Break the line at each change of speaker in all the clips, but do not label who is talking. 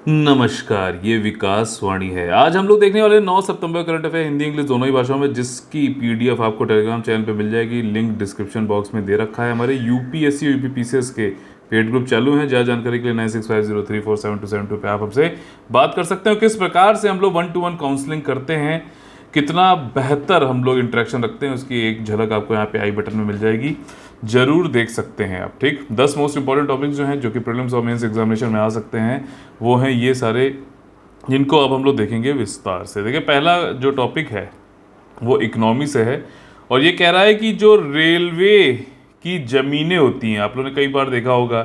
नमस्कार, ये विकास वाणी है। आज हम लोग देखने वाले 9 सितंबर करंट अफेयर हिंदी इंग्लिश दोनों ही भाषाओं में, जिसकी पीडीएफ आपको टेलीग्राम चैनल पे मिल जाएगी। लिंक डिस्क्रिप्शन बॉक्स में दे रखा है। हमारे यूपीएससी और यूपीपीसीएस के पेड ग्रुप चालू हैं। ज़्यादा जानकारी के लिए 9650347272 पे आप हमसे बात कर सकते हो। किस प्रकार से हम लोग 1-to-1 काउंसलिंग करते हैं, कितना बेहतर हम लोग इंटरेक्शन रखते हैं, उसकी एक झलक आपको यहाँ पे आई बटन में मिल जाएगी। जरूर देख सकते हैं आप। ठीक, 10 मोस्ट इंपॉर्टेंट टॉपिक्स जो हैं, जो कि प्रीलिम्स और मेंस एग्जामिनेशन में आ सकते हैं, वो हैं ये सारे, जिनको अब हम लोग देखेंगे विस्तार से। देखिए, पहला जो टॉपिक है वो इकोनॉमी से है, और ये कह रहा है कि जो रेलवे की ज़मीनें होती हैं, आप लोगों ने कई बार देखा होगा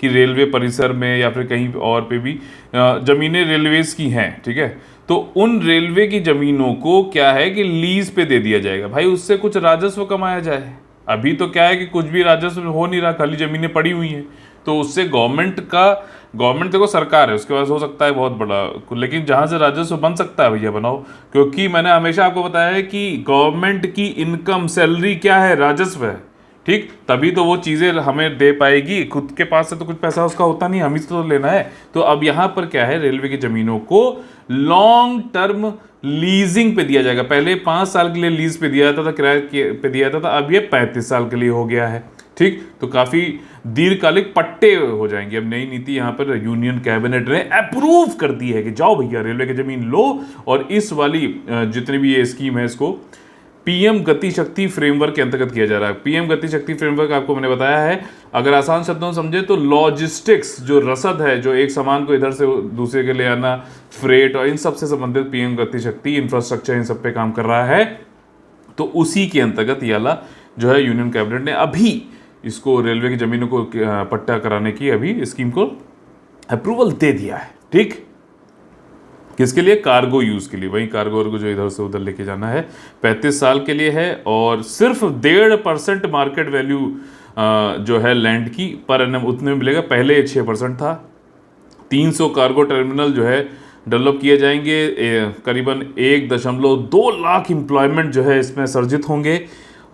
कि रेलवे परिसर में या फिर कहीं और पे भी ज़मीनें रेलवेज़ की हैं, ठीक है। तो उन रेलवे की ज़मीनों को क्या है कि लीज पे दे दिया जाएगा, भाई उससे कुछ राजस्व कमाया जाए। अभी तो क्या है कि कुछ भी राजस्व हो नहीं रहा, खाली ज़मीनें पड़ी हुई हैं। तो उससे गवर्नमेंट देखो सरकार है, उसके पास हो सकता है बहुत बड़ा, लेकिन जहाँ से राजस्व बन सकता है भैया बनाओ। क्योंकि मैंने हमेशा आपको बताया है कि गवर्नमेंट की इनकम, सैलरी क्या है, राजस्व है। ठीक, तभी तो वो चीज़ें हमें दे पाएगी। खुद के पास से तो कुछ पैसा उसका होता नहीं, हम ही तो लेना है। तो अब यहाँ पर क्या है, रेलवे की ज़मीनों को लॉन्ग टर्म लीजिंग पे दिया जाएगा। पहले 5 साल के लिए लीज पे दिया जाता था, किराए पे दिया जाता था, अब ये 35 साल के लिए हो गया है। ठीक, तो काफ़ी दीर्घकालिक पट्टे हो जाएंगे। अब नई नीति यहाँ पर यूनियन कैबिनेट ने अप्रूव कर दी है कि जाओ भैया रेलवे की ज़मीन लो, और इस वाली जितनी भी ये स्कीम है, इसको पीएम गति शक्ति फ्रेमवर्क के अंतर्गत किया जा रहा है। पीएम गति शक्ति फ्रेमवर्क आपको मैंने बताया है, अगर आसान शब्दों में समझे तो लॉजिस्टिक्स, जो रसद है, जो एक सामान को इधर से दूसरे के ले आना, फ्रेट और इन सब से संबंधित पीएम गति शक्ति, इंफ्रास्ट्रक्चर, इन सब पे काम कर रहा है। तो उसी के अंतर्गत ये वाला जो है यूनियन कैबिनेट ने अभी इसको रेलवे की जमीनों को पट्टा कराने की अभी स्कीम को अप्रूवल दे दिया है। ठीक, किसके लिए? कार्गो यूज के लिए। वही कार्गो को जो इधर से उधर लेके जाना है, 35 साल के लिए है, और सिर्फ 1.5% मार्केट वैल्यू जो है लैंड की पर एनम उतने में मिलेगा। पहले 6% था। 300 कार्गो टर्मिनल जो है डेवलप किए जाएंगे। करीबन 1.2 लाख एम्प्लॉयमेंट जो है इसमें सर्जित होंगे।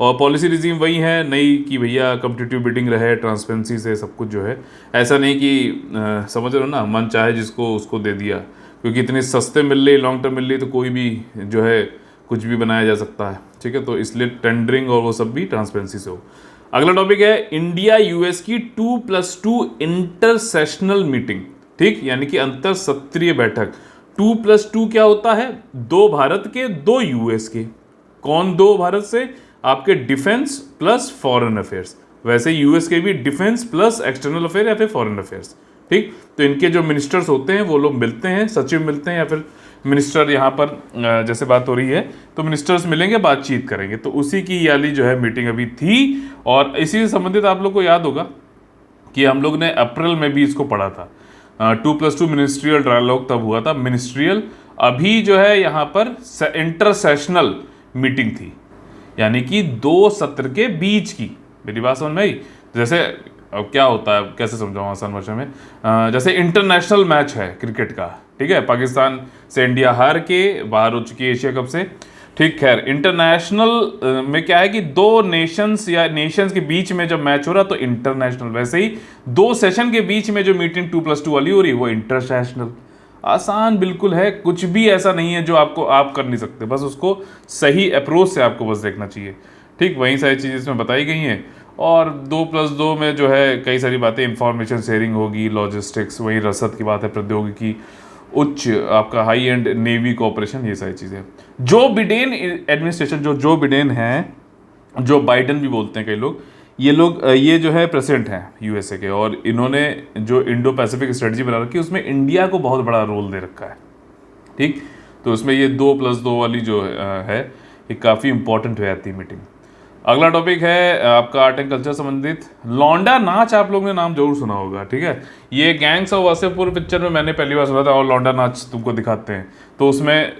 और पॉलिसी रिजीम वही है नई कि भैया कम्पिटिटिव बिडिंग रहे, ट्रांसपेरेंसी से सब कुछ जो है। ऐसा नहीं कि समझ रहे हो ना, मन चाहे जिसको उसको दे दिया, क्योंकि इतने सस्ते मिल रही, लॉन्ग टर्म मिल रही, तो कोई भी जो है कुछ भी बनाया जा सकता है। ठीक है, तो इसलिए टेंडरिंग और वो सब भी ट्रांसपेरेंसी से हो। अगला टॉपिक है इंडिया यूएस की 2+2 इंटरसेशनल मीटिंग। ठीक, यानी कि अंतर सत्रीय बैठक। 2+2 क्या होता है? 2 भारत के, 2 यूएस के। कौन 2 भारत से? आपके डिफेंस प्लस फॉरेन अफेयर्स। वैसे यूएस के भी डिफेंस प्लस एक्सटर्नल अफेयर या फिर फॉरेन अफेयर्स। ठीक, तो इनके जो मिनिस्टर्स होते हैं वो लोग मिलते हैं, सचिव मिलते हैं, या फिर मिनिस्टर यहाँ पर जैसे बात हो रही है तो मिनिस्टर्स मिलेंगे, बातचीत करेंगे। तो उसी की याली जो है मीटिंग अभी थी। और इसी से संबंधित आप लोग को याद होगा कि हम लोग ने अप्रैल में भी इसको पढ़ा था। 2+2 मिनिस्ट्रियल डायलॉग तब हुआ था। मिनिस्ट्रियल, अभी जो है यहाँ पर इंटरसेशनल मीटिंग थी, यानी कि 2 सत्र के बीच की। मेरी बात समझ में आई? जैसे अब क्या होता है, कैसे समझाऊं आसान भाषा में, जैसे इंटरनेशनल मैच है क्रिकेट का, ठीक है, पाकिस्तान से इंडिया हार के बाहर हो चुकी है एशिया कप से। ठीक, खैर इंटरनेशनल में क्या है कि 2 नेशंस या नेशंस के बीच में जब मैच हो रहा तो इंटरनेशनल, वैसे ही 2 सेशन के बीच में जो मीटिंग 2+2 वाली हो रही है वो इंटरसेशनल। आसान बिल्कुल है, कुछ भी ऐसा नहीं है जो आप कर नहीं सकते, बस उसको सही अप्रोच से आपको बस देखना चाहिए। ठीक, वही सारी चीज़ें इसमें बताई गई हैं। और 2+2 में जो है कई सारी बातें, इंफॉर्मेशन शेयरिंग होगी, लॉजिस्टिक्स, वही रसद की बात है, प्रौद्योगिकी, उच्च आपका हाई एंड नेवी कोऑपरेशन, ये सारी चीज़ें। Joe Biden administration, Joe Biden है, जो बाइडन भी बोलते हैं कई लोग, ये जो है प्रेसिडेंट हैं यूएसए के, और इन्होंने जो इंडो पैसिफिक स्ट्रेटजी बना रखी है उसमें इंडिया को बहुत बड़ा रोल दे रखा है। ठीक, तो उसमें ये 2+2 वाली जो है ये काफ़ी इंपॉर्टेंट है आती मीटिंग। अगला टॉपिक है आपका आर्ट एंड कल्चर संबंधित। लौंडा नाच आप लोगों ने नाम जरूर सुना होगा। ठीक है, ये गैंग्स ऑफ वासेपुर पिक्चर में मैंने पहली बार सुना था, और लौंडा नाच तुमको दिखाते हैं। तो उसमें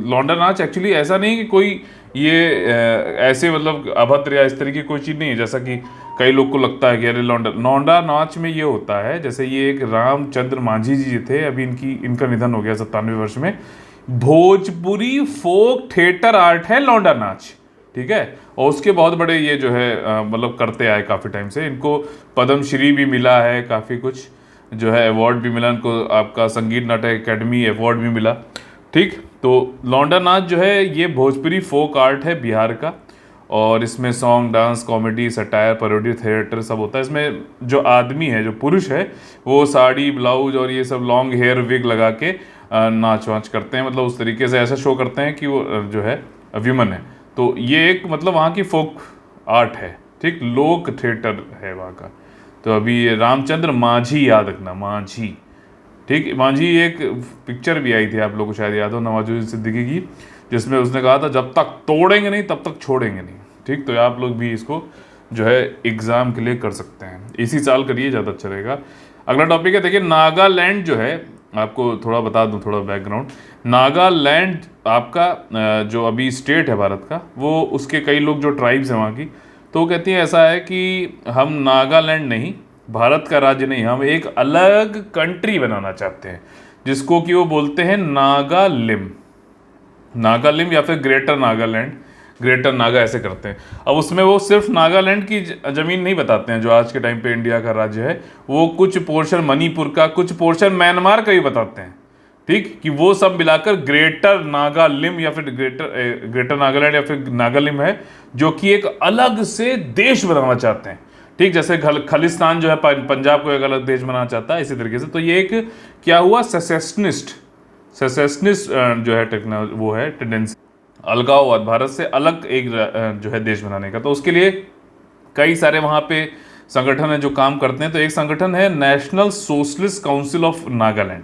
लौंडा नाच एक्चुअली ऐसा नहीं कि कोई ये ऐसे मतलब अभद्र या इस तरह की कोई चीज़ नहीं है, जैसा कि कई लोग को लगता है कि अरे लौंडा नाच में ये होता है, जैसे ये एक रामचंद्र मांझी जी थे, अभी इनका निधन हो गया 97 वर्ष में। भोजपुरी फोक थिएटर आर्ट है लौंडा नाच। ठीक है, और उसके बहुत बड़े ये जो है मतलब करते आए काफ़ी टाइम से। इनको पद्मश्री भी मिला है, काफ़ी कुछ जो है अवार्ड भी मिला इनको, आपका संगीत नाटक अकेडमी अवार्ड भी मिला। ठीक, तो लौंडा नाच जो है ये भोजपुरी फोक आर्ट है बिहार का, और इसमें song, dance, comedy, satire, parody, theatre सब होता है। इसमें जो आदमी है, जो पुरुष है, वो साड़ी, ब्लाउज और ये सब लॉन्ग हेयर विग लगा के नाच वाच करते हैं, मतलब उस तरीके से ऐसा शो करते हैं कि वो जो है व्यूमन है। तो ये एक मतलब वहाँ की फोक आर्ट है। ठीक, लोक थिएटर है वहाँ का। तो अभी ये रामचंद्र मांझी, याद रखना, मांझी। ठीक, मांझी एक पिक्चर भी आई थी, आप लोगों को शायद याद हो, नवाजुद्दीन सिद्दीकी की, जिसमें उसने कहा था जब तक तोड़ेंगे नहीं तब तक छोड़ेंगे नहीं। ठीक, तो आप लोग भी इसको जो है एग्ज़ाम के लिए कर सकते हैं, इसी साल करिए, ज़्यादा अच्छा रहेगा। अगला टॉपिक है, देखिए नागालैंड जो है, आपको थोड़ा बता दूं, थोड़ा बैकग्राउंड। नागालैंड आपका जो अभी स्टेट है भारत का, वो उसके कई लोग जो ट्राइब्स हैं वहाँ की, तो वो कहती है ऐसा है कि हम नागालैंड नहीं, भारत का राज्य नहीं, हम एक अलग कंट्री बनाना चाहते हैं, जिसको कि वो बोलते हैं नागालिम। नागालिम या फिर ग्रेटर नागालैंड, ग्रेटर नागा ऐसे करते हैं। अब उसमें वो सिर्फ नागालैंड की ज़मीन नहीं बताते हैं जो आज के टाइम पे इंडिया का राज्य है, वो कुछ पोर्शन मणिपुर का, कुछ पोर्शन म्यांमार का भी बताते हैं। ठीक, कि वो सब मिलाकर ग्रेटर नागालिम या फिर ग्रेटर नागालैंड या फिर नागालिम है, जो कि एक अलग से देश बनाना चाहते हैं। ठीक, जैसे खालिस्तान जो है पंजाब को एक अलग देश बनाना चाहता है, इसी तरीके से। तो ये एक क्या हुआ, सेसेशनिस्ट जो है टेक्नोलॉजी, वो है टेंडेंसी, अलगाववाद, भारत से अलग एक जो है देश बनाने का। तो उसके लिए कई सारे वहाँ पे संगठन है जो काम करते हैं। तो एक संगठन है national socialist council of Nagaland.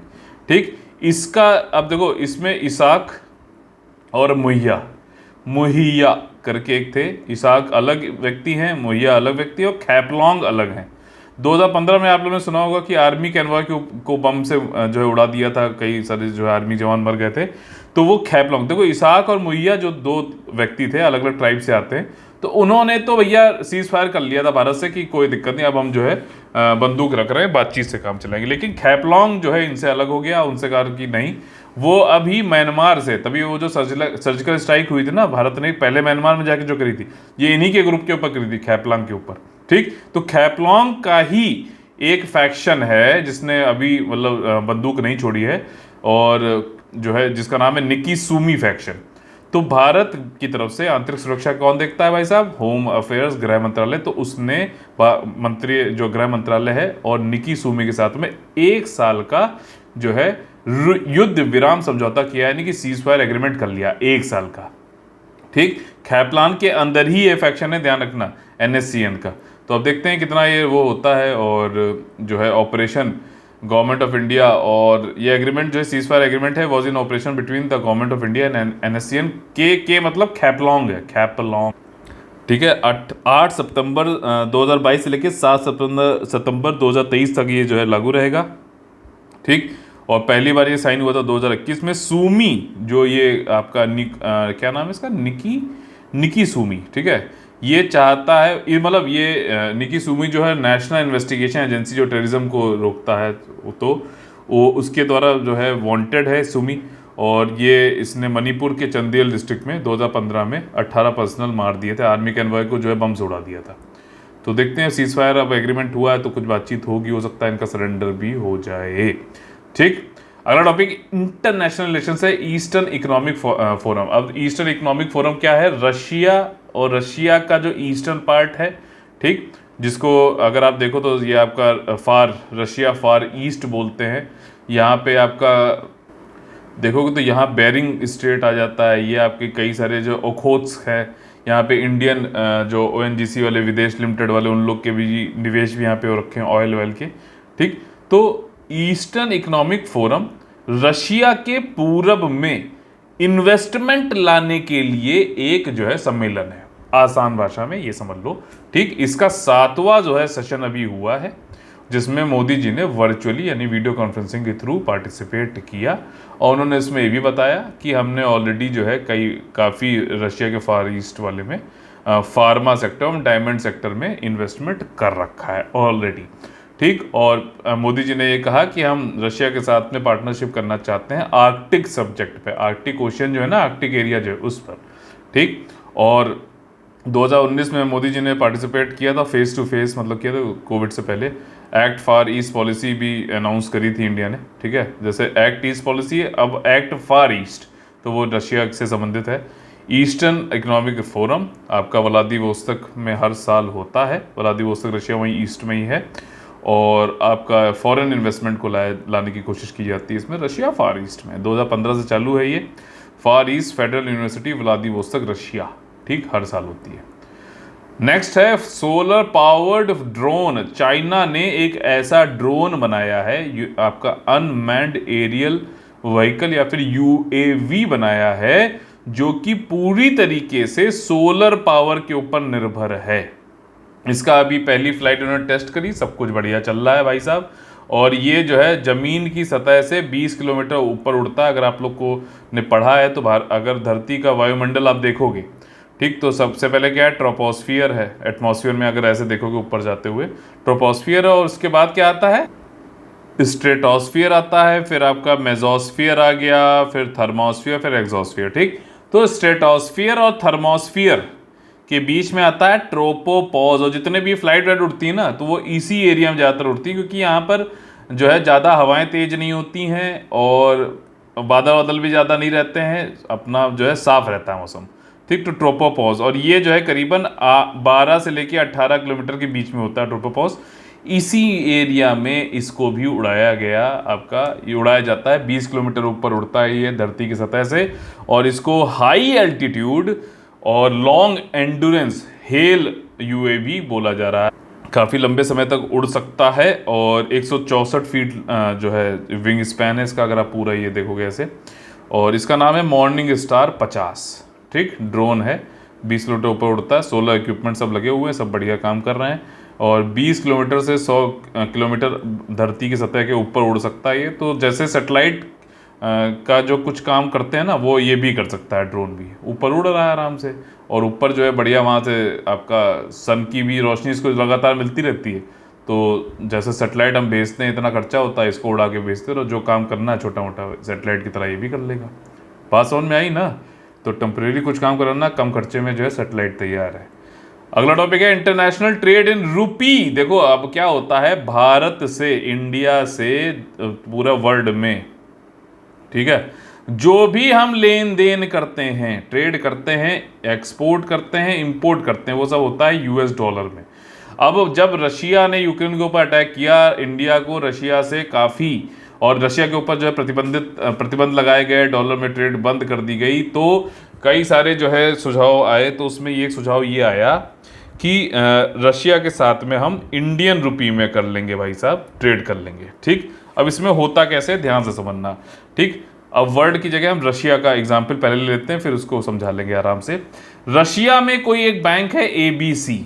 ठीक, इसका अब देखो, इसमें इसाक और मुहिया, मुहिया करके एक थे। इसाक अलग व्यक्ति हैं, मुहिया अलग व्यक्ति है, और खैपलॉन्ग अलग हैं। 2015 में आप लोगों ने सुना होगा कि आर्मी कैनवा को बम से जो है उड़ा दिया था, कई सारे जो है आर्मी जवान मर गए थे। तो वो खैपलॉन्ग, देखो इसाक और मुहिया जो दो व्यक्ति थे, अलग अलग ट्राइब से आते हैं, तो उन्होंने तो भैया सीज फायर कर लिया था भारत से कि कोई दिक्कत नहीं, अब हम जो है बंदूक रख रहे हैं, बातचीत से काम चलाएंगे। लेकिन खैपलॉन्ग जो है इनसे अलग हो गया, उनसे कहा कि नहीं, वो अभी म्यांमार से, तभी वो जो सर्जिकल स्ट्राइक हुई थी ना, भारत ने पहले म्यांमार में जाके जो करी थी, ये इन्हीं के ग्रुप के ऊपर करी थी, खैपलॉन्ग के ऊपर। ठीक, तो खैपलॉन्ग का ही एक फैक्शन है जिसने अभी मतलब बंदूक नहीं छोड़ी है, और जो है जिसका नाम है निकी सूमी फैक्शन। तो भारत की तरफ से आंतरिक सुरक्षा कौन देखता है भाई साहब, होम अफेयर्स, गृह मंत्रालय। तो उसने मंत्री जो गृह मंत्रालय है और निकी सूमी के साथ में 1 साल का जो है युद्ध विराम समझौता किया, यानी कि सीज फायर एग्रीमेंट कर लिया 1 साल का। ठीक, खैपलान के अंदर ही ये फैक्शन है, ध्यान रखना, NSCN का। तो अब देखते हैं कितना ये वो होता है, और जो है ऑपरेशन गवर्नमेंट ऑफ इंडिया, और ये एग्रीमेंट जो है सीज फायर एग्रीमेंट है, was in operation between the government of India and NSCN के मतलब खैपलॉन्ग है, खैपलॉन्ग। ठीक है, 8 सितंबर 2022 से लेकर 7 सितंबर 2023 तक ये जो है लागू रहेगा। ठीक, और पहली बार ये साइन हुआ था 2021 में। सूमी जो ये आपका क्या नाम है इसका, निकी सूमी। ठीक है, ये चाहता है, ये मतलब ये निकी सूमी जो है नेशनल इन्वेस्टिगेशन एजेंसी जो टेररिज्म को रोकता है, तो वो उसके द्वारा जो है वांटेड है सूमी। और ये इसने मणिपुर के चंदेल डिस्ट्रिक्ट में 2015 में 18 पर्सनल मार दिए थे, आर्मी कैनवाय को जो है बम से उड़ा दिया था। तो देखते हैं, सीज फायर अब एग्रीमेंट हुआ है तो कुछ बातचीत होगी, हो सकता है इनका सरेंडर भी हो जाए। ठीक, अगला टॉपिक इंटरनेशनल रिलेशंस है, ईस्टर्न इकोनॉमिक फोरम। अब ईस्टर्न इकोनॉमिक फोरम क्या है, रशिया और रशिया का जो ईस्टर्न पार्ट है, ठीक, जिसको अगर आप देखो तो ये आपका रशिया फार ईस्ट बोलते हैं। यहाँ पे आपका देखोगे तो यहाँ बेरिंग स्ट्रेट आ जाता है, ये आपके कई सारे जो ओखोत्स्क है, यहाँ पे इंडियन जो ONGC वाले, विदेश लिमिटेड वाले, उन लोग के भी निवेश भी यहाँ पे हो रखे हैं, ऑयल वेल के। ठीक, तो ईस्टर्न इकोनॉमिक फोरम रशिया के पूरब में इन्वेस्टमेंट लाने के लिए एक जो है सम्मेलन है, आसान भाषा में ये समझ लो। ठीक, इसका 7वां जो है सेशन अभी हुआ है, जिसमें मोदी जी ने वर्चुअली यानी वीडियो कॉन्फ्रेंसिंग के थ्रू पार्टिसिपेट किया, और उन्होंने इसमें ये भी बताया कि हमने ऑलरेडी जो है काफ़ी रशिया के फार ईस्ट वाले में फार्मा सेक्टर और डायमंड सेक्टर में इन्वेस्टमेंट कर रखा है ऑलरेडी। ठीक, और मोदी जी ने ये कहा कि हम रशिया के साथ में पार्टनरशिप करना चाहते हैं आर्कटिक सब्जेक्ट पे, आर्कटिक ओशियन जो है ना, आर्कटिक एरिया जो है उस पर। ठीक, और 2019 में मोदी जी ने पार्टिसिपेट किया था फेस टू फेस, मतलब किया था कोविड से पहले, एक्ट फार ईस्ट पॉलिसी भी अनाउंस करी थी इंडिया ने, ठीक है। जैसे एक्ट ईस्ट पॉलिसी है, अब एक्ट फार ईस्ट, तो वो रशिया से संबंधित है। ईस्टर्न इकोनॉमिक फोरम आपका व्लादिवोस्तोक में हर साल होता है। व्लादिवोस्तोक रशिया वहीं ईस्ट में ही है। और आपका फॉरेन इन्वेस्टमेंट को लाने की कोशिश की जाती है इसमें। रशिया फार ईस्ट में 2015 से चालू है ये। Far East Federal University Vladivostok Russia, ठीक, हर साल होती है। नेक्स्ट है सोलर पावर्ड ड्रोन। चाइना ने एक ऐसा ड्रोन बनाया है, आपका अनमैन्ड एरियल व्हीकल या फिर यूएवी बनाया है, जो कि पूरी तरीके से सोलर पावर के ऊपर निर्भर है। इसका अभी पहली फ्लाइट उन्होंने टेस्ट करी, सब कुछ बढ़िया चल रहा है भाई साहब। और ये जो है ज़मीन की सतह से 20 किलोमीटर ऊपर उड़ता है। अगर आप लोग को ने पढ़ा है तो अगर धरती का वायुमंडल आप देखोगे, ठीक, तो सबसे पहले क्या है, ट्रोपोस्फियर है। एटमॉस्फेयर में अगर ऐसे देखोगे ऊपर जाते हुए ट्रोपोस्फियर है, और उसके बाद क्या आता है, स्ट्रेटोस्फियर आता है, फिर आपका मेजोस्फियर आ गया, फिर थर्मोस्फियर, फिर एक्सोस्फियर, ठीक। तो स्ट्रेटोस्फियर और थर्मोस्फियर के बीच में आता है ट्रोपोपॉज। और जितने भी फ्लाइट वाइट उड़ती है ना, तो वो इसी एरिया में ज़्यादातर उड़ती है, क्योंकि यहाँ पर जो है ज़्यादा हवाएं तेज नहीं होती हैं और बादल वादल भी ज़्यादा नहीं रहते हैं, अपना जो है साफ रहता है मौसम, ठीक। तो ट्रोपोपॉज, और ये जो है करीबन 12 से लेके 18 किलोमीटर के बीच में होता है ट्रोपोपॉज। इसी एरिया में इसको भी उड़ाया गया, आपका ये उड़ाया जाता है। 20 किलोमीटर ऊपर उड़ता है ये धरती की सतह से, और इसको हाई एल्टीट्यूड और लॉन्ग एंडुरेंस हेल यूएवी बोला जा रहा है। काफ़ी लंबे समय तक उड़ सकता है, और 164 फीट जो है विंग स्पैन है इसका, अगर आप पूरा ये देखोगे ऐसे। और इसका नाम है मॉर्निंग स्टार 50, ठीक। ड्रोन है, 20 किलोमीटर ऊपर उड़ता है, 16 इक्विपमेंट सब लगे हुए हैं, सब बढ़िया काम कर रहे हैं। और 20 किलोमीटर से 100 किलोमीटर धरती की सतह के ऊपर उड़ सकता है ये। तो जैसे सेटेलाइट का जो कुछ काम करते हैं ना, वो ये भी कर सकता है, ड्रोन भी ऊपर उड़ रहा है आराम से। और ऊपर जो है बढ़िया, वहाँ से आपका सन की भी रोशनी इसको लगातार मिलती रहती है। तो जैसे सेटेलाइट हम भेजते हैं, इतना खर्चा होता है, इसको उड़ा के भेजते रहो, जो काम करना है छोटा मोटा सेटेलाइट की तरह ये भी कर लेगा। बात समझ में आई ना। तो टेम्परेरी कुछ काम कराना, कम खर्चे में जो है सेटेलाइट तैयार है। अगला टॉपिक है इंटरनेशनल ट्रेड इन रूपी। देखो अब क्या होता है, भारत से, इंडिया से पूरा वर्ल्ड में, ठीक है, जो भी हम लेन देन करते हैं, ट्रेड करते हैं, एक्सपोर्ट करते हैं, इंपोर्ट करते हैं, वो सब होता है यूएस डॉलर में। अब जब रशिया ने यूक्रेन के ऊपर अटैक किया, इंडिया को रशिया से काफ़ी, और रशिया के ऊपर जो है प्रतिबंध लगाए गए, डॉलर में ट्रेड बंद कर दी गई, तो कई सारे जो है सुझाव आए। तो उसमें एक सुझाव ये आया कि रशिया के साथ में हम इंडियन रुपी में कर लेंगे भाई साहब, ट्रेड कर लेंगे, ठीक। अब इसमें होता कैसे, ध्यान से समझना, ठीक। अब वर्ल्ड की जगह हम रशिया का एग्जाम्पल पहले ले लेते हैं, फिर उसको समझा लेंगे आराम से। रशिया में कोई एक बैंक है एबीसी,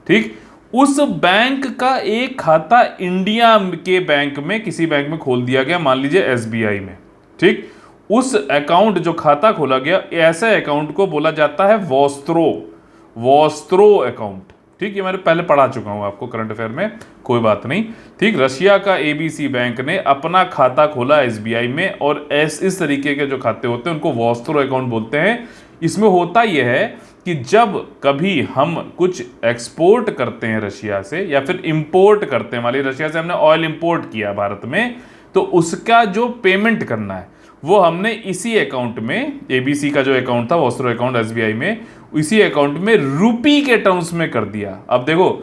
ठीक। उस बैंक का एक खाता इंडिया के बैंक में, किसी बैंक में खोल दिया गया, मान लीजिए एसबीआई में, ठीक। उस अकाउंट, जो खाता खोला गया, ऐसे अकाउंट को बोला जाता है वोस्त्रो अकाउंट, ठीक। ये मैंने पहले पढ़ा चुका हूं आपको करंट अफेयर में, कोई बात नहीं, ठीक। रशिया का एबीसी बैंक ने अपना खाता खोला एसबीआई में, और इस तरीके के जो खाते होते हैं उनको वोस्त्रो अकाउंट बोलते हैं। इसमें होता यह है कि जब कभी हम कुछ एक्सपोर्ट करते हैं रशिया से, या फिर इंपोर्ट करते हैं, मान लीजिए रशिया से हमने ऑयल इंपोर्ट किया भारत में, तो उसका जो पेमेंट करना है वो हमने इसी अकाउंट में, एबीसी का जो अकाउंट था, वोस्त्रो अकाउंट एसबीआई में, इसी अकाउंट में रुपी के टर्म्स में कर दिया। अब देखो,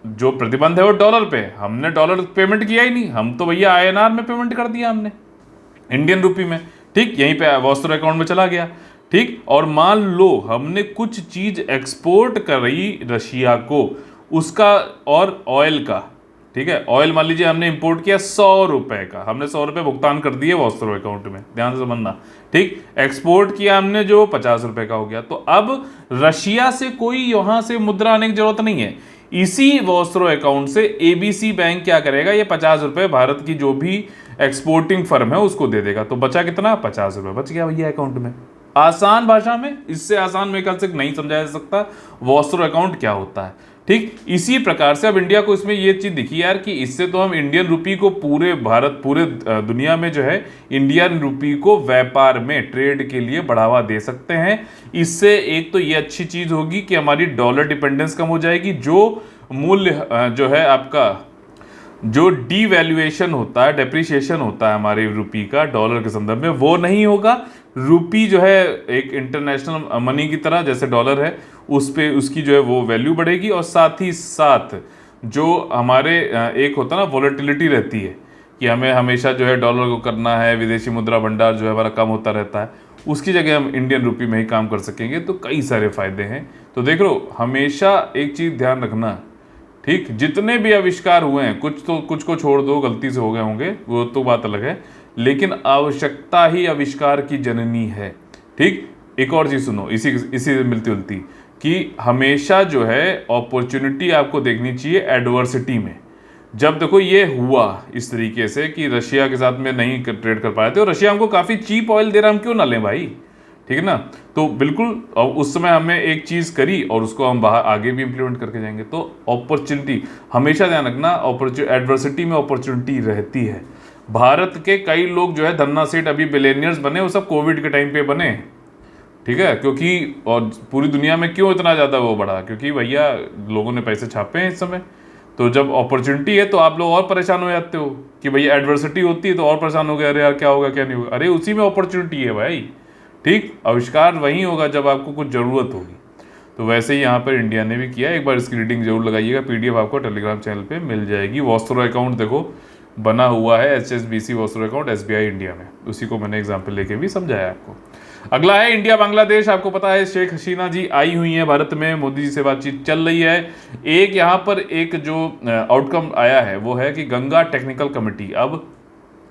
जो प्रतिबंध है वो डॉलर पे, हमने डॉलर पेमेंट किया ही नहीं, हम तो भैया आईएनआर में पेमेंट कर दिया हमने, इंडियन रुपी में, ठीक। यहीं पे वोस्त्रो अकाउंट में चला गया, ठीक। और मान लो हमने कुछ चीज एक्सपोर्ट करी रशिया को, उसका, और ऑयल का, ठीक है, ऑयल मान लीजिए हमने इंपोर्ट किया 100 रुपए का, हमने 100 रुपए भुगतान कर दिए वोस्त्रो अकाउंट में, ध्यान से समझना, ठीक। एक्सपोर्ट किया हमने जो 50 रुपए का हो गया। तो अब रशिया से कोई वहां से मुद्रा आने की जरूरत नहीं है, इसी वोस्त्रो अकाउंट से एबीसी बैंक क्या करेगा, ये 50 रुपए भारत की जो भी एक्सपोर्टिंग फर्म है उसको दे देगा। तो बचा कितना, 50 रुपए बच गया भैया अकाउंट में। आसान भाषा में, इससे आसान मेरे ख्याल से नहीं समझाया जा सकता वोस्त्रो अकाउंट क्या होता है, ठीक। इसी प्रकार से अब इंडिया को इसमें ये चीज दिखी यार कि इससे तो हम इंडियन रुपी को पूरे भारत, पूरे दुनिया में जो है इंडियन रुपी को व्यापार में, ट्रेड के लिए बढ़ावा दे सकते हैं। इससे एक तो ये अच्छी चीज होगी कि हमारी डॉलर डिपेंडेंस कम हो जाएगी, जो मूल्य जो है आपका जो डीवैल्यूएशन होता है, डेप्रिसिएशन होता है हमारे रुपी का डॉलर के संदर्भ में, वो नहीं होगा। रुपी जो है एक इंटरनेशनल मनी की तरह, जैसे डॉलर है, उस पे उसकी जो है वो वैल्यू बढ़ेगी, और साथ ही साथ जो हमारे एक होता है ना वॉलेटिलिटी रहती है कि हमें हमेशा जो है डॉलर को करना है, विदेशी मुद्रा भंडार जो है हमारा कम होता रहता है, उसकी जगह हम इंडियन रुपी में ही काम कर सकेंगे। तो कई सारे फायदे हैं। तो देख लो, हमेशा एक चीज़ ध्यान रखना, ठीक, जितने भी आविष्कार हुए हैं, कुछ को छोड़ दो गलती से हो गए होंगे, वो तो बात अलग है, लेकिन आवश्यकता ही आविष्कार की जननी है। ठीक, एक और चीज़ सुनो इसी इसी से मिलती जुलती, कि हमेशा जो है अपॉर्चुनिटी आपको देखनी चाहिए एडवर्सिटी में। जब देखो ये हुआ इस तरीके से कि रशिया के साथ में नहीं ट्रेड कर पाए थे, और रशिया हमको काफ़ी चीप ऑयल दे रहा है, हम क्यों ना लें भाई, ठीक है ना। तो बिल्कुल, और उस समय हमने एक चीज़ करी और उसको हम बाहर आगे भी इंप्लीमेंट करके जाएंगे। तो अपॉर्चुनिटी हमेशा ध्यान रखना, एडवर्सिटी में अपॉर्चुनिटी रहती है। भारत के कई लोग जो है धन्ना सेठ अभी बिलियनियर्स बने, वो सब कोविड के टाइम पे बने, ठीक है, क्योंकि और पूरी दुनिया में क्यों इतना ज़्यादा वो बढ़ा, क्योंकि भैया लोगों ने पैसे छापे हैं इस समय। तो जब अपॉर्चुनिटी है तो आप लोग और परेशान हो जाते हो कि भैया एडवर्सिटी होती है तो और परेशान हो गए, अरे यार क्या होगा क्या नहीं होगा। अरे उसी में अपॉर्चुनिटी है भाई, ठीक, आविष्कार वहीं होगा जब आपको कुछ ज़रूरत होगी। तो वैसे ही यहाँ पर इंडिया ने भी किया। एक बार इसकी रीडिंग जरूर लगाइएगा, पीडीएफ आपको टेलीग्राम चैनल पे मिल जाएगी। वॉस्त्रो अकाउंट देखो बना हुआ है, HSBC vostro account SBI India में, उसी को मैंने एग्जाम्पल लेके भी समझाया आपको। अगला है इंडिया बांग्लादेश। आपको पता है शेख हसीना जी आई हुई हैं भारत में, मोदी जी से बातचीत चल रही है। एक यहाँ पर एक जो आउटकम आया है वो है कि गंगा टेक्निकल कमेटी, अब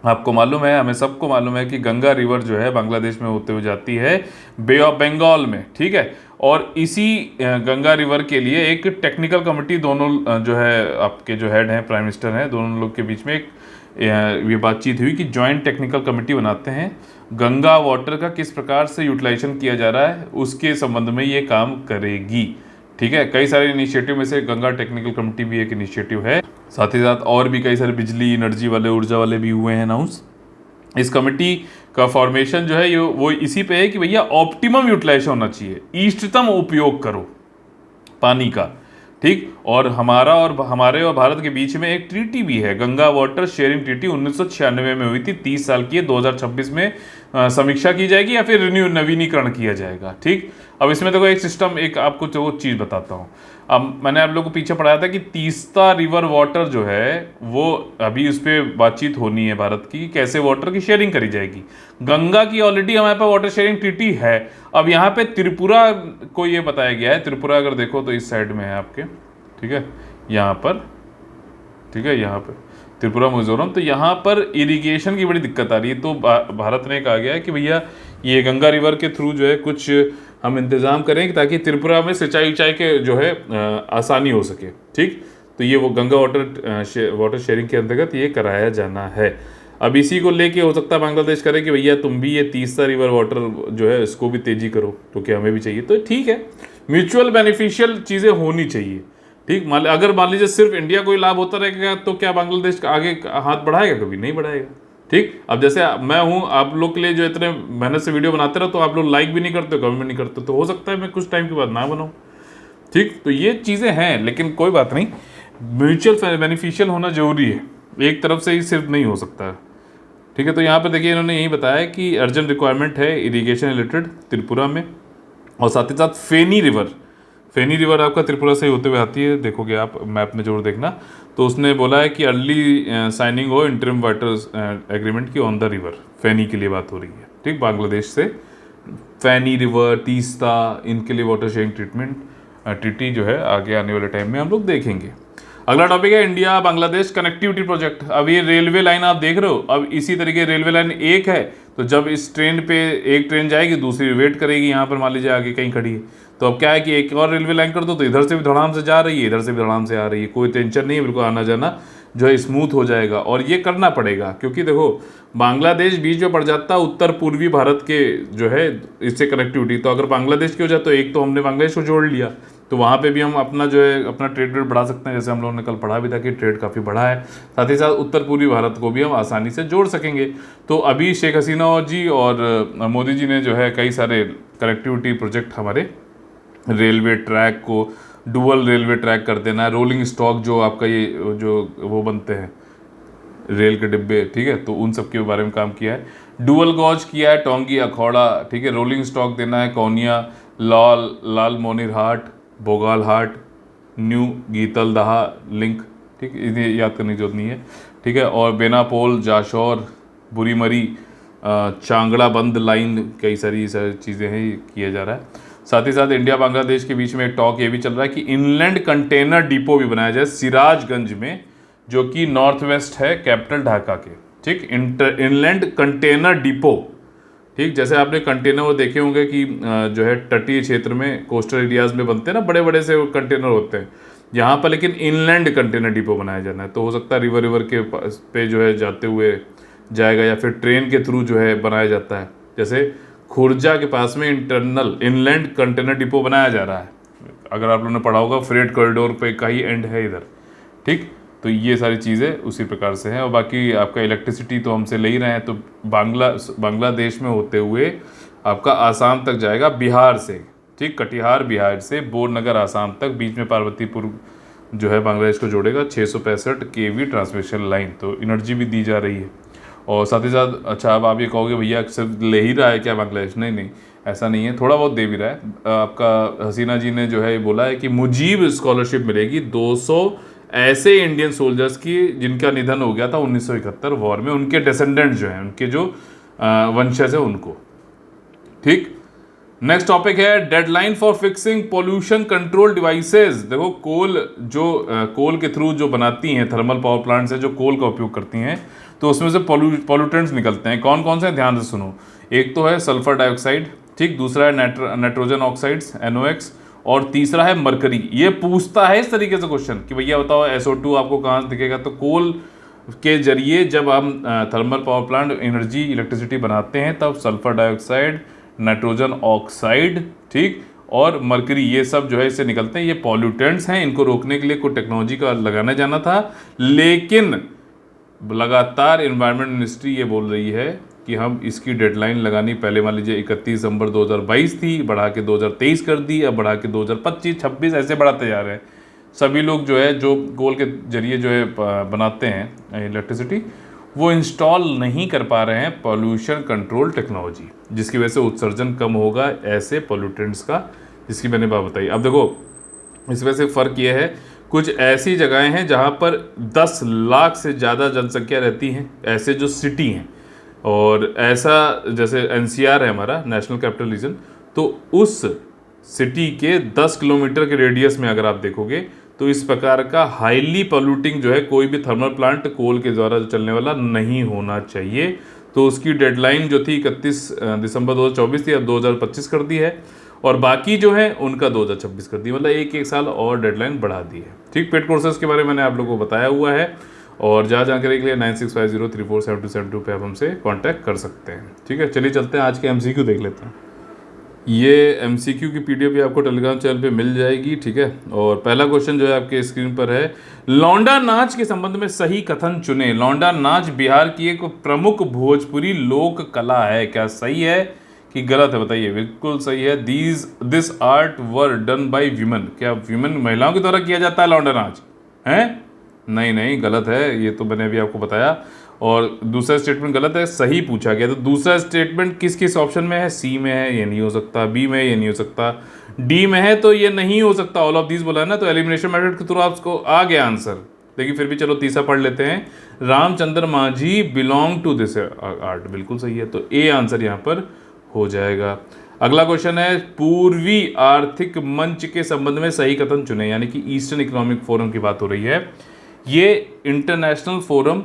आपको मालूम है, हमें सबको मालूम है कि गंगा रिवर जो है बांग्लादेश में होते हुए जाती है बे ऑफ बंगाल में, ठीक है। और इसी गंगा रिवर के लिए एक टेक्निकल कमेटी, दोनों जो है आपके जो हेड हैं प्राइम मिनिस्टर हैं, दोनों लोग के बीच में एक ये बातचीत हुई कि जॉइंट टेक्निकल कमेटी बनाते हैं, गंगा वाटर का किस प्रकार से यूटिलाइजेशन किया जा रहा है उसके संबंध में ये काम करेगी, ठीक है। कई सारे इनिशिएटिव में से गंगा टेक्निकल कमेटी भी एक इनिशिएटिव है। साथ ही साथ और भी कई सारे बिजली एनर्जी वाले, ऊर्जा वाले भी हुए हैं अनाउंस। इस कमेटी का फॉर्मेशन जो है ये वो इसी पे है कि भैया ऑप्टिमम यूटिलाइजेशन होना चाहिए, इष्टतम उपयोग करो पानी का, ठीक। और हमारे और भारत के बीच में एक ट्रीटी भी है, गंगा वाटर शेयरिंग ट्रीटी 1996 में हुई थी, 30 साल की है। 2026 में समीक्षा की जाएगी या फिर नवीनीकरण किया जाएगा, ठीक। अब इसमें देखो एक सिस्टम, एक आपको जो चीज़ बताता हूँ। अब मैंने आप लोगों को पीछे पढ़ाया था कि तीस्ता रिवर वाटर जो है वो अभी उस पर बातचीत होनी है भारत की, कैसे वाटर की शेयरिंग करी जाएगी। गंगा की ऑलरेडी हमारे पास वाटर शेयरिंग ट्रीटी है। अब यहाँ पे त्रिपुरा को ये बताया गया है, त्रिपुरा अगर देखो तो इस साइड में है आपके, ठीक है, यहाँ पर, ठीक है, यहाँ पर त्रिपुरा मिजोरम। तो यहाँ पर इरिगेशन की बड़ी दिक्कत आ रही है। तो भारत ने कहा गया है कि भैया ये गंगा रिवर के थ्रू जो है कुछ हम इंतज़ाम करें ताकि त्रिपुरा में सिंचाई के जो है आसानी हो सके, ठीक। तो ये वो गंगा वाटर शेयरिंग के अंतर्गत ये कराया जाना है। अब इसी को लेके हो सकता है बांग्लादेश करे कि भैया तुम भी ये तीस्ता रिवर वाटर जो है इसको भी तेजी करो, क्योंकि हमें भी चाहिए। तो ठीक है, म्यूचुअल बेनिफिशियल चीज़ें होनी चाहिए, ठीक। अगर मान लीजिए सिर्फ इंडिया को ही लाभ होता रहेगा तो क्या बांग्लादेश आगे हाथ बढ़ाएगा? कभी नहीं बढ़ाएगा, ठीक। अब जैसे मैं हूँ, आप लोग के लिए जो इतने मेहनत से वीडियो बनाते रहो तो आप लोग लाइक भी नहीं करते, कमेंट भी नहीं करते, तो हो सकता है मैं कुछ टाइम के बाद ना बनाऊँ, ठीक। तो ये चीज़ें हैं, लेकिन कोई बात नहीं, म्यूचुअल बेनिफिशियल होना जरूरी है, एक तरफ से ही सिर्फ नहीं हो सकता, ठीक है। तो यहाँ पर देखिए इन्होंने यही बताया कि अर्जेंट रिक्वायरमेंट है इरीगेशन रिलेटेड त्रिपुरा में, और साथ ही साथ फेनी रिवर आपका त्रिपुरा से होते हुए आती है, देखोगे आप मैप में जरूर देखना। तो उसने बोला है कि अर्ली साइनिंग हो इंटरिम वाटर एग्रीमेंट की ऑन द रिवर, फेनी के लिए बात हो रही है, ठीक। बांग्लादेश से फेनी रिवर, तीस्ता, इनके लिए वाटर शेयरिंग ट्रीटी जो है आगे आने वाले टाइम में हम लोग देखेंगे। अगला टॉपिक है इंडिया बांग्लादेश कनेक्टिविटी प्रोजेक्ट। अब ये रेलवे लाइन आप देख रहे हो, अब इसी तरीके रेलवे लाइन एक है, तो जब इस ट्रेन पे एक ट्रेन जाएगी दूसरी वेट करेगी, यहाँ पर मान लीजिए आगे कहीं खड़ी है, तो अब क्या है कि एक और रेलवे लाइन कर दो तो इधर से भी धड़ाम से जा रही है, इधर से भी धड़ाम से आ रही है, कोई टेंशन नहीं है, बिल्कुल आना जाना जो है स्मूथ हो जाएगा। और ये करना पड़ेगा क्योंकि देखो बांग्लादेश बीच में पड़ जाता है उत्तर पूर्वी भारत के जो है इससे कनेक्टिविटी, तो अगर बांग्लादेश की हो जाए तो एक तो हमने बांग्लादेश को जोड़ लिया, तो वहाँ पे भी हम अपना जो है अपना ट्रेड बढ़ा सकते हैं, जैसे हम लोगों ने कल पढ़ा भी था कि ट्रेड काफ़ी बढ़ा है। साथ ही साथ उत्तर पूर्वी भारत को भी हम आसानी से जोड़ सकेंगे। तो अभी शेख हसीना जी और मोदी जी ने जो है कई सारे कनेक्टिविटी प्रोजेक्ट हमारे रेलवे ट्रैक को डुअल रेलवे ट्रैक कर देना है, रोलिंग स्टॉक जो आपका ये जो वो बनते हैं रेल के डिब्बे, ठीक है, तो उन सब के बारे में काम किया है। डुअल गॉज किया है टोंगी अखौड़ा, ठीक है। रोलिंग स्टॉक देना है कौनिया, लाल मोनिर हाट, बोगाल हाट, न्यू गीतल दहा लिंक, ठीक है, इन्हें याद करने की जरूरत नहीं है, ठीक है। और बेनापोल, जाशौर, बुरीमरी, चांगड़ा बंद लाइन, कई सारी चीज़ें हैं, ये किया जा रहा है। साथ ही साथ इंडिया बांग्लादेश के बीच में एक टॉक ये भी चल रहा है कि इनलैंड कंटेनर डिपो भी बनाया जाए सिराजगंज में, जो कि नॉर्थ वेस्ट है कैपिटल ढाका के, ठीक। इनलैंड कंटेनर डिपो, ठीक। जैसे आपने कंटेनर वो देखे होंगे कि जो है तटीय क्षेत्र में कोस्टल एरियाज में बनते हैं ना, बड़े बड़े से कंटेनर होते हैं, यहाँ पर लेकिन इनलैंड कंटेनर डिपो बनाया जाना है। तो हो सकता है रिवर के पे जो है जाते हुए जाएगा, या फिर ट्रेन के थ्रू जो है बनाया जाता है। जैसे खुर्जा के पास में इंटरनल इनलैंड कंटेनर डिपो बनाया जा रहा है, अगर आप लोगों ने पढ़ा होगा, फ्रेट कॉरिडोर पे का ही एंड है इधर, ठीक। तो ये सारी चीज़ें उसी प्रकार से हैं। और बाकी आपका इलेक्ट्रिसिटी तो हमसे ले ही रहे हैं, तो बांग्लादेश में होते हुए आपका आसाम तक जाएगा बिहार से, ठीक। कटिहार बिहार से बोरनगर आसाम तक, बीच में पार्वतीपुर जो है बांग्लादेश को जोड़ेगा, 665 kV ट्रांसमिशन लाइन, तो एनर्जी भी दी जा रही है। और साथ ही साथ, अच्छा अब आप ये कहोगे भैया सिर्फ ले ही रहा है क्या बांग्लादेश? नहीं नहीं, ऐसा नहीं है, थोड़ा बहुत दे भी रहा है। आपका हसीना जी ने जो है ये बोला है कि मुजीब स्कॉलरशिप मिलेगी 200 ऐसे इंडियन सोल्जर्स की जिनका निधन हो गया था 1971 वॉर में, उनके डिसेंडेंट जो हैं, उनके जो वंशज है उनको, ठीक। नेक्स्ट टॉपिक है deadline for fixing pollution control devices. देखो कोल के थ्रू जो बनाती हैं थर्मल पावर प्लांट्स है, जो कोल का उपयोग करती हैं, तो उसमें से पॉल्यूटेंट्स निकलते हैं। कौन कौन से? ध्यान से सुनो। एक तो है सल्फर डाइऑक्साइड, ठीक। दूसरा है नाइट्रोजन ऑक्साइड्स NOx, और तीसरा है मरकरी। ये पूछता है इस तरीके से क्वेश्चन कि भैया बताओ SO2 आपको कहाँ से दिखेगा? तो कोल के जरिए जब हम thermal power plant energy electricity बनाते हैं, तब सल्फर डाइऑक्साइड, नाइट्रोजन ऑक्साइड, ठीक, और मरकरी, ये सब जो है इससे निकलते हैं। ये पॉल्यूटेंट्स हैं, इनको रोकने के लिए कोई टेक्नोलॉजी का लगाने जाना था, लेकिन लगातार एनवायरनमेंट मिनिस्ट्री ये बोल रही है कि हम इसकी डेडलाइन लगानी, पहले मान लीजिए 31 दिसंबर 2022 थी, बढ़ा के 2023 कर दी, अब बढ़ा के 2025, 26 ऐसे बढ़ाते जा रहे हैं। सभी लोग जो है जो कोल के जरिए जो है बनाते हैं इलेक्ट्रिसिटी, वो इंस्टॉल नहीं कर पा रहे हैं पॉल्यूशन कंट्रोल टेक्नोलॉजी, जिसकी वजह से उत्सर्जन कम होगा ऐसे पॉल्यूटेंट्स का, जिसकी मैंने बात बताई। अब देखो इस वजह से फ़र्क ये है, कुछ ऐसी जगहें हैं जहाँ पर 10 लाख से ज़्यादा जनसंख्या रहती हैं, ऐसे जो सिटी हैं, और ऐसा जैसे NCR है हमारा नेशनल कैपिटल रीजन, तो उस सिटी के 10 किलोमीटर के रेडियस में अगर आप देखोगे तो इस प्रकार का हाईली पॉल्यूटिंग जो है कोई भी थर्मल प्लांट कोल के द्वारा चलने वाला नहीं होना चाहिए। तो उसकी डेडलाइन जो थी 31 दिसंबर 2024 थी, अब 2025 कर दी है, और बाकी जो है उनका 2026 कर दी, मतलब एक साल और डेडलाइन बढ़ा दी है, ठीक। पेड कोर्सेज के बारे में मैंने आप लोगों को बताया हुआ है, और ज़्यादा जानकारी के लिए 9650347272 पे आप हमसे कांटेक्ट कर सकते हैं, ठीक है। चलिए चलते हैं, आज के MCQ देख लेते हैं। ये MCQ की PDF भी आपको टेलीग्राम चैनल पे मिल जाएगी, ठीक है। और पहला क्वेश्चन जो है आपके स्क्रीन पर है, लौंडा नाच के संबंध में सही कथन चुने। लौंडा नाच बिहार की एक प्रमुख भोजपुरी लोक कला है, क्या सही है कि गलत है? बताइए। बिल्कुल सही है। This art were done by women. क्या वीमेन, महिलाओं के द्वारा किया जाता है लौंडा नाच? है? नहीं नहीं, गलत है, ये तो मैंने अभी आपको बताया। और दूसरा स्टेटमेंट गलत है, सही पूछा गया। तो दूसरा स्टेटमेंट किस किस ऑप्शन में है? C में है, ये नहीं हो सकता। B में ये नहीं हो सकता। D में है तो ये नहीं हो सकता। ऑल ऑफ दीज बोला है ना, तो एलिमिनेशन मेथड के थ्रू आपको आ गया आंसर। लेकिन फिर भी चलो तीसरा पढ़ लेते हैं। Ramchandra Manjhi belong to this art, बिल्कुल सही है, तो A आंसर यहाँ पर हो जाएगा। अगला क्वेश्चन है, पूर्वी आर्थिक मंच के संबंध में सही कथन चुने, यानी कि ईस्टर्न इकोनॉमिक फोरम की बात हो रही है। ये international forum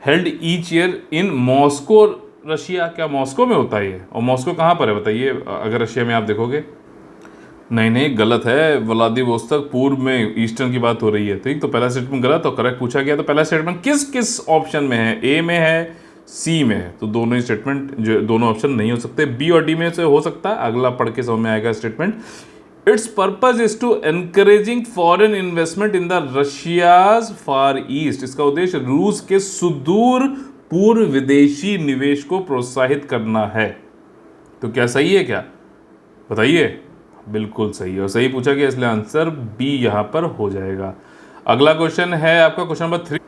held each year in Moscow, Russia. क्या मॉस्को में होता है ये? और मॉस्को कहाँ पर है बताइए, अगर रशिया में आप देखोगे? नहीं नहीं, गलत है, व्लादिवोस्तोक पूर्व में, ईस्टर्न की बात हो रही है, ठीक। तो पहला स्टेटमेंट गलत और करेक्ट पूछा गया। तो पहला स्टेटमेंट किस किस ऑप्शन में है? A में है, C में है, तो दोनों ही स्टेटमेंट जो दोनों ऑप्शन नहीं हो सकते। B और D में से हो सकता है, अगला पढ़ के समझ में आएगा statement. It's purpose is to encouraging foreign investment in the Russia's far east. इसका उद्देश्य रूस के सुदूर पूर्व विदेशी निवेश को प्रोत्साहित करना है। तो क्या सही है? क्या बताइए? बिल्कुल सही है, और सही पूछा गया, इसलिए आंसर B यहां पर हो जाएगा। अगला क्वेश्चन है आपका question number 3।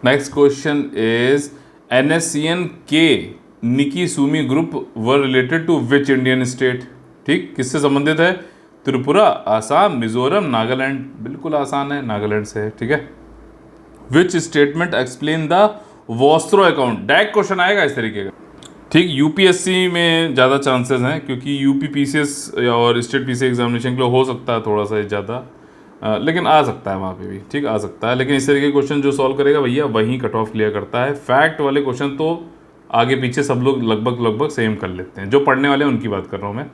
Next question is NSCN के Niki Sumi group were related to which Indian state. ठीक, किससे संबंधित है? त्रिपुरा, आसाम, मिजोरम, नागालैंड। बिल्कुल आसान है, नागालैंड से है। ठीक है। Which statement explain the vostro account. Direct question आएगा इस तरीके का। ठीक, यूपीएससी में ज़्यादा चांसेस हैं क्योंकि यूपी पीसीएस और स्टेट पीसी एग्जामिनेशन के लिए हो सकता है थोड़ा सा ज़्यादा, लेकिन आ सकता है वहाँ पे भी। ठीक, आ सकता है, लेकिन इस तरीके के क्वेश्चन जो सॉल्व करेगा भैया वहीं कट ऑफ क्लियर करता है। फैक्ट वाले क्वेश्चन तो आगे पीछे सब लोग लगभग सेम कर लेते हैं, जो पढ़ने वाले हैं उनकी बात कर रहा हूँ मैं।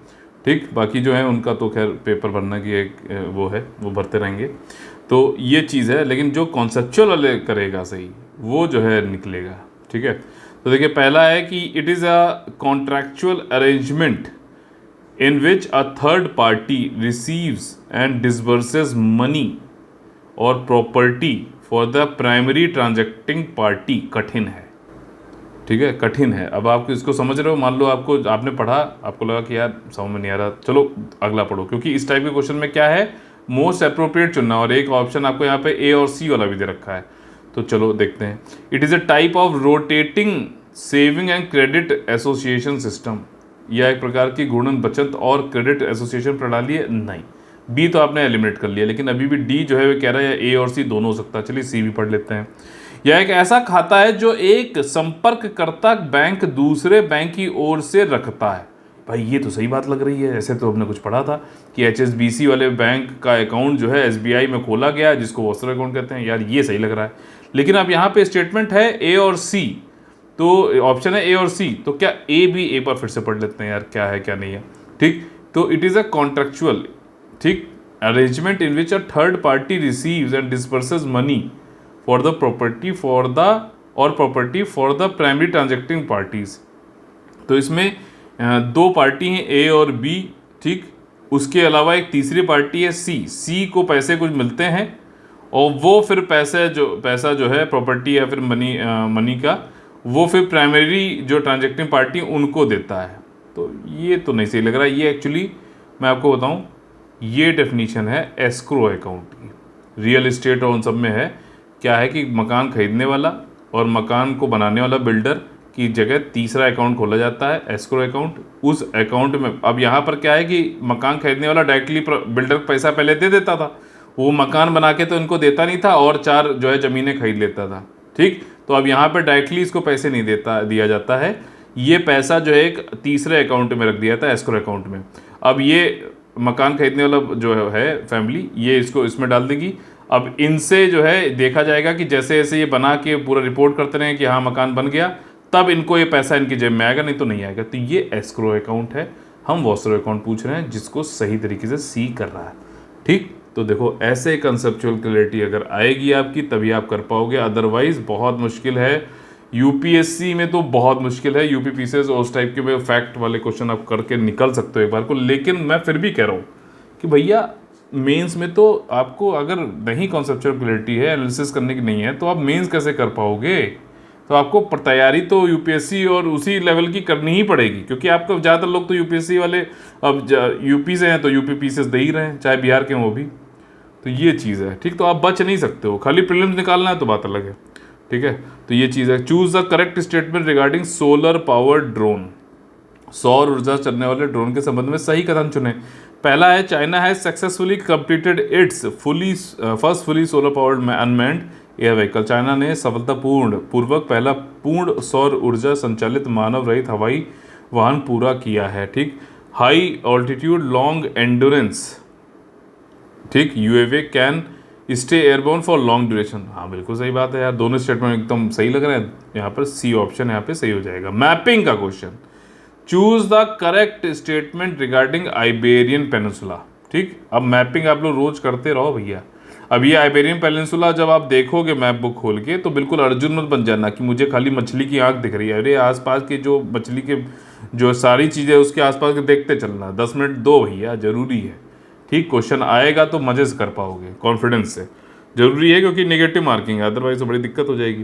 ठीक, बाकी जो है उनका तो खैर पेपर भरना की एक वो है, वो भरते रहेंगे। तो ये चीज़ है, लेकिन जो कॉन्सेप्चुअल वाले करेगा सही वो जो है निकलेगा। ठीक है। तो देखिए, पहला है कि it is a contractual arrangement in which a third party receives and disburses money or property for the primary transacting party। कठिन है। ठीक है, कठिन है। अब आप इसको समझ रहे हो? मान लो आपने पढ़ा, आपको लगा कि यार समझ में नहीं आ रहा, चलो अगला पढ़ो, क्योंकि इस टाइप के क्वेश्चन में क्या है, मोस्ट अप्रोप्रिएट चुनना, और एक ऑप्शन आपको यहाँ पे ए और सी वाला भी दे रखा है। तो चलो देखते हैं। It is a type of rotating saving and credit association system. यह एक प्रकार की घूर्णन बचत और क्रेडिट एसोसिएशन प्रणाली है। नहीं, बी तो आपने एलिमिनेट कर लिया, लेकिन अभी भी डी जो है वो कह रहा है ए और सी दोनों हो सकता है। चलिए सी भी पढ़ लेते हैं। यह एक ऐसा खाता है जो एक संपर्ककर्ता बैंक दूसरे बैंक की ओर से रखता है। भाई ये तो सही बात लग रही है, ऐसे तो हमने कुछ पढ़ा था कि HSBC वाले बैंक का अकाउंट जो है SBI में खोला गया, जिसको वॉस्टर अकाउंट कहते हैं। यार ये सही लग रहा है, लेकिन अब यहाँ पे स्टेटमेंट है ए और सी, तो ऑप्शन है ए और सी, तो क्या ए भी एक बार फिर से पढ़ लेते हैं यार, क्या है क्या नहीं है। ठीक, तो इट इज़ अ कॉन्ट्रेक्चुअल, ठीक, arrangement in which a third party receives and disburses money for the property for the primary transacting parties. तो इसमें दो पार्टी हैं ए और बी। ठीक, उसके अलावा एक तीसरी पार्टी है सी को पैसे कुछ मिलते हैं, और वो फिर पैसा जो है प्रॉपर्टी या फिर मनी का, वो फिर प्राइमरी जो ट्रांजेक्टिंग पार्टी उनको देता है। तो ये तो नहीं सही लग रहा। ये एक्चुअली मैं आपको बताऊं, ये डेफिनीशन है एस्क्रो अकाउंट की। रियल इस्टेट और उन सब में है, क्या है कि मकान खरीदने वाला और मकान को बनाने वाला बिल्डर की जगह तीसरा अकाउंट खोला जाता है, एस्क्रो अकाउंट। उस अकाउंट में अब यहाँ पर क्या है कि मकान खरीदने वाला डायरेक्टली बिल्डर को पैसा पहले दे देता था, वो मकान बना के तो इनको देता नहीं था, और 4 जो है ज़मीनें खरीद लेता था। ठीक, तो अब यहाँ पर डायरेक्टली इसको पैसे नहीं दिया जाता है, ये पैसा जो है एक तीसरे अकाउंट में रख दिया था, एस्क्रो अकाउंट में। अब ये मकान खरीदने वाला जो है फैमिली, ये इसको इसमें डाल देगी। अब इनसे जो है देखा जाएगा कि जैसे जैसे ये बना के पूरा रिपोर्ट करते रहें कि हाँ मकान बन गया, तब इनको ये पैसा इनकी जेब में आएगा, नहीं तो नहीं आएगा। तो ये एस्क्रो अकाउंट है। हम वॉस्टर अकाउंट पूछ रहे हैं, जिसको सही तरीके से सी कर रहा है। ठीक, तो देखो ऐसे कंसेप्चुअल क्लैरिटी अगर आएगी आपकी तभी आप कर पाओगे, अदरवाइज बहुत मुश्किल है। यूपीएससी में तो बहुत मुश्किल है, यूपी पीसीएस और उस टाइप के फैक्ट वाले क्वेश्चन आप करके निकल सकते हो एक बार को, लेकिन मैं फिर भी कह रहा हूँ कि भैया मेंस में तो आपको अगर नहीं कॉन्सेप्चुअल क्लैरिटी है, एनालिसिस करने की नहीं है, तो आप मेंस कैसे कर पाओगे? तो आपको तैयारी तो यूपीएससी और उसी लेवल की करनी ही पड़ेगी, क्योंकि आपको ज़्यादातर लोग तो यूपीएससी वाले अब यूपी से हैं तो यूपी पीसीएस दे ही रहे हैं, चाहे बिहार के हों वो भी। तो ये चीज़ है। ठीक, तो आप बच नहीं सकते हो, खाली प्रीलिम्स निकालना है तो बात अलग है। ठीक है, तो ये चीज़ है। Choose the correct statement regarding solar powered drone. सौर ऊर्जा चलने वाले ड्रोन के संबंध में सही कथन चुने। पहला है, China has successfully completed it's first fully solar powered unmanned air vehicle. China ने सफलतापूर्वक पहला पूर्ण सौर ऊर्जा संचालित मानव रहित हवाई वाहन पूरा किया है। ठीक, हाई ऑल्टीट्यूड लॉन्ग एंडोरेंस, ठीक, UAV can stay airborne for long duration. हाँ बिल्कुल सही बात है यार, दोनों स्टेटमेंट एकदम सही लग रहे हैं। यहाँ पर सी ऑप्शन यहाँ पे सही हो जाएगा। मैपिंग का question, choose the correct statement regarding Iberian peninsula. ठीक, अब मैपिंग आप लोग रोज करते रहो भैया। अब ये आइबेरियन पेनिनसुला जब आप देखोगे मैप बुक खोल के, तो बिल्कुल अर्जुन मत बन जाना कि मुझे खाली मछली की आंख दिख रही है। अरे आसपास के जो मछली के जो सारी चीज़ें उसके आसपास के देखते चलना, 10 मिनट दो भैया, जरूरी है। ठीक, क्वेश्चन आएगा तो मजे से कर पाओगे, कॉन्फिडेंस से, जरूरी है, क्योंकि नेगेटिव मार्किंग है, अदरवाइज तो बड़ी दिक्कत हो जाएगी।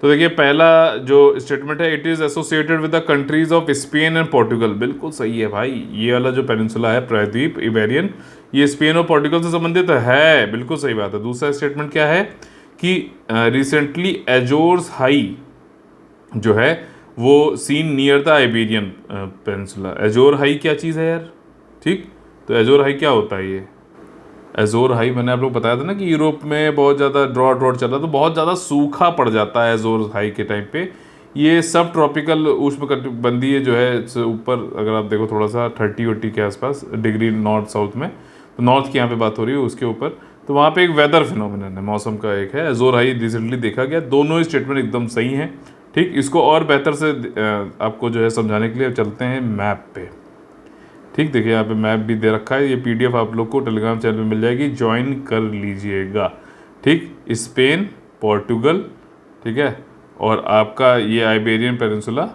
तो देखिए पहला जो स्टेटमेंट है, it is associated with the countries of Spain and Portugal. बिल्कुल सही है भाई, ये वाला जो पेनिनसुला है प्रायद्वीप इबेरियन, ये स्पेन और पोर्टुगल से संबंधित है, बिल्कुल सही बात है। दूसरा स्टेटमेंट क्या है कि रिसेंटली एजोर्स हाई जो है वो seen near the Iberian peninsula. Azores high क्या चीज़ है यार? ठीक, तो एजोर हाई क्या होता है ये? एजोर हाई मैंने आप लोग बताया था ना कि यूरोप में बहुत ज़्यादा ड्रॉट चल रहा है, तो बहुत ज़्यादा सूखा पड़ जाता है एजोर हाई के टाइम पे। ये सब ट्रॉपिकल उष्णकटिबंधीय जो है ऊपर अगर आप देखो थोड़ा सा 30 के आसपास डिग्री नॉर्थ साउथ में, तो नॉर्थ की यहाँ पे बात हो रही है उसके ऊपर, तो वहाँ पे एक वेदर फिनोमिनन है, मौसम का एक है एजोर हाई, रिसेंटली देखा गया। दोनों ही स्टेटमेंट एकदम सही हैं। ठीक, इसको और बेहतर से आपको जो है समझाने के लिए चलते हैं मैप पे। ठीक, देखिए यहाँ पे मैप भी दे रखा है, ये पीडीएफ आप लोग को टेलीग्राम चैनल पे मिल जाएगी, ज्वाइन कर लीजिएगा। ठीक, स्पेन, पोर्टुगल, ठीक है, और आपका ये आइबेरियन पेनिनसुला,